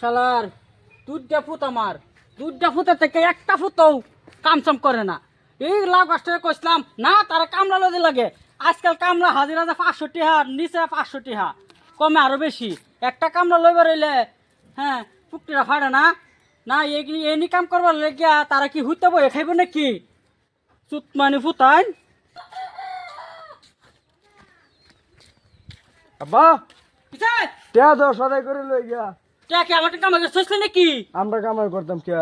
শালার দুধটা ফুট আমার দুধটা ফুটা থেকে একটা ফুটাও কামসাম করে না। এই লাভ গাছটা কইছিলাম না তারা কামলা লজে লাগে। আজকাল কামলা হাজিরা যে 500 টাকা নিচে 500 টাকা কমে আরো বেশি। একটা কামলা লইবার রইলে হ্যাঁ পুকটিরা ফাড়ে না না এনি কাম করবার লেগিয়া তারা কি হইতে বই খাইব নাকি চুত মানে ফুটাইন। আব্বা পিছে টিয়া দাও সদাই করে লই গিয়া। কে আমার কামাই করছিস নাকি? আমরা কামাই করতাম কে?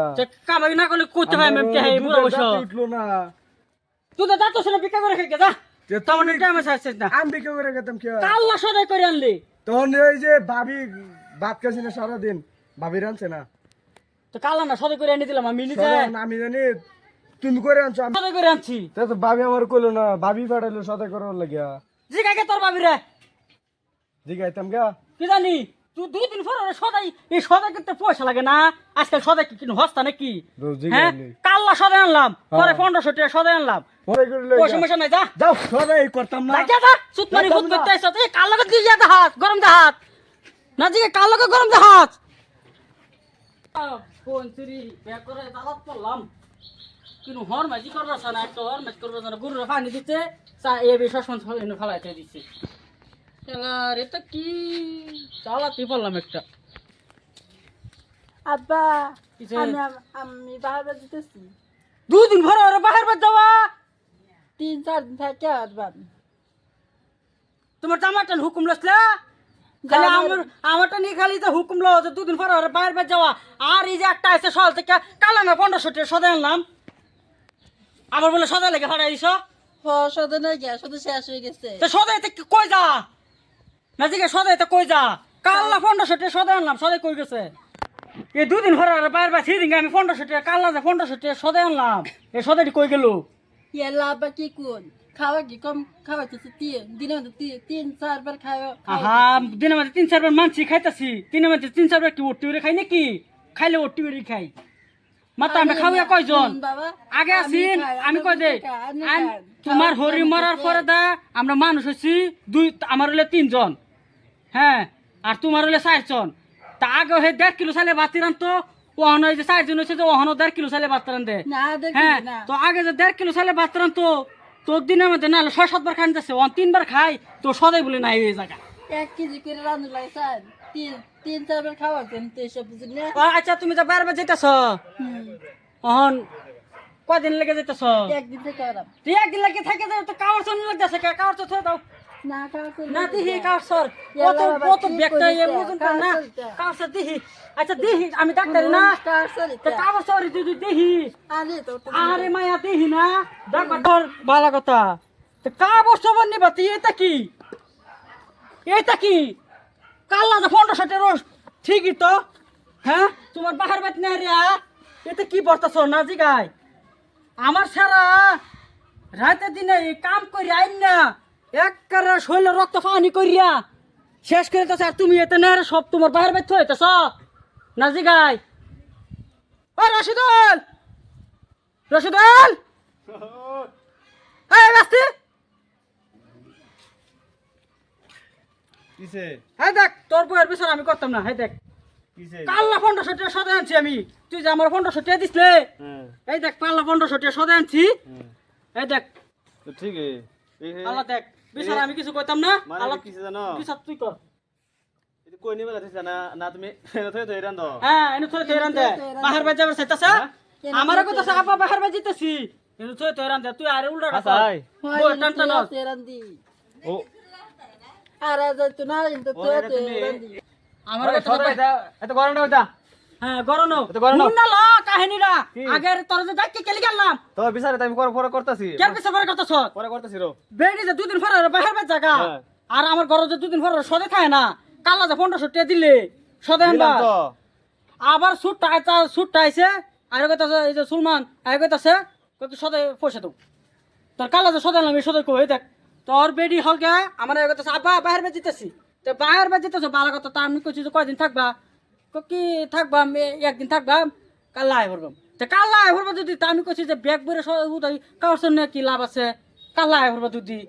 কামাই না করলে করতে পাই আমি কে বুড়ো বসো উঠলো না। তুই তো দাঁত শুনে বিক্রি করে খেয়ে যা। তখন টাইমে আসছিস না। আমি বিক্রি করে খেতাম কে? কাল্লা সদাই করে আনলি। তখন ওই যে ভাবি ভাত খাইছি না সারাদিন, ভাবি রানছে না। তো কাল্লা না সদাই করে এনে দিলাম আমি নিজে। আমি জানি তুমি করে আনছো। আমি সদাই করে আনছি। তো ভাবি আমার কইলো না, ভাবি পাঠাইলো সদাই করার লাগিয়া। জিগাকে তোর ভাবি রে। জিগাইতাম গা। কি জানি তুই 2 দিন পর সদাই এই সদাই করতে পয়সা লাগে না। আজকাল সদাই কি কিনো হস্তা নাকি? হ্যাঁ কাল্লা সদাই আনলাম পরে 1500 টাকা সদাই আনলাম। সদাই করে লই পয়সা মশা নাই যা। যাও সদাই করতাম না। যা যা সুত মারি ফুট করতে আইছ এই কাল্লাকে দিয়ে যা হাত গরম দে হাত না জিগে কাল্লাকে গরম দে হাত। ফোন চুরি বে করে দালাত করলাম কিন্তু হর মাঝি করবার না একটা হর মাঝি করবার না গরুর পানি দিতে চা এ বিশেষ এনে ফেলাইতে দিচ্ছে। এলার এটা কি চালাতে পারলাম একটা। আব্বা কিসে? আমি বাহার যেতেছি 2 দিন ভরে ওরে বাহির বাদ যাওয়া 3-4 দিন থাকে আসবাম। তোমার জামাটার হুকুম লসলা খালি আমারটা নিয়ে খালি তো হুকুম লো যে 2 দিন পরে ওরে বাহির বাদ যাওয়া। আর এই যে একটা আছে সকাল থেকে কালা না 1500 টাকা সদাই আনলাম আবার বলে সদাই লেগে ফাড়াই দিছ। সদনে গিয়া শুধু শেষ হয়ে গেছে। তো সদাইতে কই যা না জিগে সদাইতে কই যা কাল্লা 1500 টাকা সদাই আনলাম সদাই কই গেছে? এই 2 দিন পরে ওরে বাহির বাদ সেদিন আমি 1500 টাকা কাল্লা যে 1500 টাকা সদাই আনলাম এই সদাইটি কই গেল? ইয়াল্লা আব্বা কি কোন খাওয়া কি কম খাওয়াইতেছে দিনে 3-4 বার খাওয়া। আহা দিনে মাঝে 3-4 বার মানছি খাইতাছি দিনে মাঝে 3-4 বার কি ওটি করে খাই নাকি? খাইলে ওটি করে খাই মাত্র আমরা খাওয়া কয়জন আগে আসিন আমি কই দে তোমার হরি মরার পরে দা আমরা মানুষ হইছি 2 আমার হইলে 3 জন হ্যাঁ আর তোমার হইলে 4 জন। তা আগে হে 1.5 কিলো চালে ভাত রানতো ওহন ওই যে 4 জন হইছে যে ওহন 1.5 কিলো চালে ভাত রান দে। হ্যাঁ তো আগে যে 1.5 কিলো চালে ভাত রানতো তোর দিনের মধ্যে না 6-7 বার খান যাচ্ছে 3 বার খাই তো সদাই বলে নাই এই জায়গা 1 কেজি করে রান্না লাগে স্যার 3-4 বার খাওয়াইছেন তো এসব বুঝলি না। আচ্ছা তুমি যে বারবার যেতেছ অহন কদিন লেগে যেতেছ? একদিন থেকে আরাম তুই একদিন লাগে থাকে তো কাওয়ার চন লাগতেছে কাওয়ার তো থে দাও না খাওয়াইছেন না দিহি কাওয়ার সর কত কত ব্যাগটা এ বুঝুন না কাওয়ার সর দিহি। আচ্ছা দিহি আমি ডাক্তার না তো কাওয়ার সর দিদি দিহি আরে তো আরে মায়া দিহি না ডাক্তার তোর ভালো কথা তো কাওয়ার সর নিবা তুই এটা কি কাল্লা যে 1500 টাকা রোজ ঠিকই তো হ্যাঁ তোমার বাহার বাত না রিয়া এটা কি বর্তাছ না জিগাই আমার সারা রাতে দিনে এই কাম করি আইন না একবারে শৈল রক্ত পানি করিয়া শেষ করে তো স্যার তুমি এতে না সব তোমার বাহার বাত হইতেছ না জিগাই। ও রশিদুল রশিদুল এই রাস্তি কিসে? হ্যাঁ দেখ তোর বইয়ের বিচার আমি করতাম না। হ্যাঁ দেখ কিসে? কাল্লা 1500 টাকা সদাই আনছি আমি তুই যে আমার 1500 টাকা দিসলে হ্যাঁ এই দেখ কাল্লা 1500 টাকা সদাই আনছি এই দেখ তো ঠিক আল্লাহ দেখ বিচার আমি কিছু কইতাম না। মানে আল্লাহ কিসে জানো? বিচার তুই কর। এটা কই নিবে লাগছে না না তুমি থই থই রান দাও। হ্যাঁ এনে থই তেরান দে বাহির বাজ যাবার চাইতাছে আমারে কথা আপা বাহির বাজ জিতেছি এনে থই তেরান দে তুই আরে উল্টা হাসাই বল টান টান তেরান্দি ও আরে তো না কিন্তু তো তেরান্দি আমার আরে কথা সবাই দা এত গরম না ওটা হ্যাঁ গরনো এটা গরনো? শুন না ল কাহিনীটা আগের তোর যে ডাক্কে কেলি গেলাম তো বিচারে আমি পরে করতেছি কেন পিছে পরে করতেছ পরে করতেছি রো বেড়ি যে 2 দিন পরে বাহির বাজ জায়গা হ্যাঁ। আর আমার ঘরে যে 2 দিন পরে সদে খায় না কাল্লা যে 1500 টাকা দিলে সদে আনবা দিলাম তো আবার সুটটা আইছে আর কইতাছে এই যে সুলমান আর কইতাছে কত সদে পয়সা দাও তোর কালা যে সদে আমি সদে কই দেখ তোর বেডি হলকে আমার কইতাছে আব্বা বাহির বাজ জিতেছি তো বাহির বাজ জিতেছ ভালো কথা তা আমি কইছি যে কয়দিন থাকবা কি থাকবা আমি একদিন থাকবা কাল্লা আই ভরবাম তো কাল্লা আই ভরবা যদি তা আমি কইছি যে ব্যাগ বইরে উদাই কাউর না কি লাভ আছে কাল্লা আই ভরবা যদি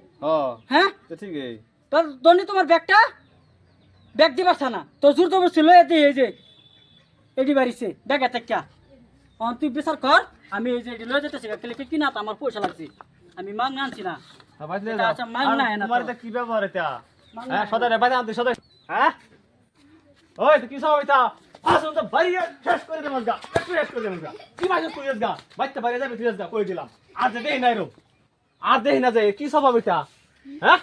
হ্যাঁ তো ঠিক তোর দনি তোমার ব্যাগটা ব্যাগ দিবার না তোর জোর জবরদস্তি লয়ে দিয়ে এই যে এডি বাড়িছে দেখ এতে ক্যা তুই বিচার কর আমি এই যে এডি লয়ে যেতেছি কেলে কিনা তো আমার পয়সা লাগছে আমি মাং আনছি না এটা আচ্ছা মাং না না তোমার এটা কি ব্যবহার এটা হ্যাঁ সদাই বাইরে আনতে সদাই হ্যাঁ ওই তো কি সব এটা আসুন তো বাইরে শেষ করে দেব গা একটু শেষ করে দেব গা কি মাঝে তুই গা বাইতে বাইরে যাবে তুই গা কই দিলাম আর দেই নাই রো আর দেই না যায় কি স্বভাব এটা হ্যাঁ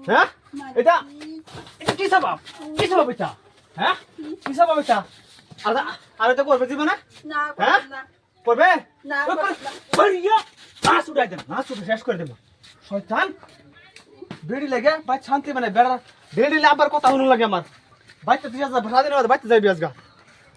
হ্যাঁ এটা এটা কি স্বভাব এটা হ্যাঁ কি স্বভাব এটা আর এটা করবে জীবনে না হ্যাঁ না করবে না, বাইরে নাচ উড়াই দেন নাচ উড়ে শেষ করে দেব শয়তান বেড়ি লাগে ভাই শান্তি মানে বেড়া বেড়ি আবার কথা শুনুন লাগে আমার বাইতে তুই যা ভাড়া দিন বাইতে যাইবি আজগা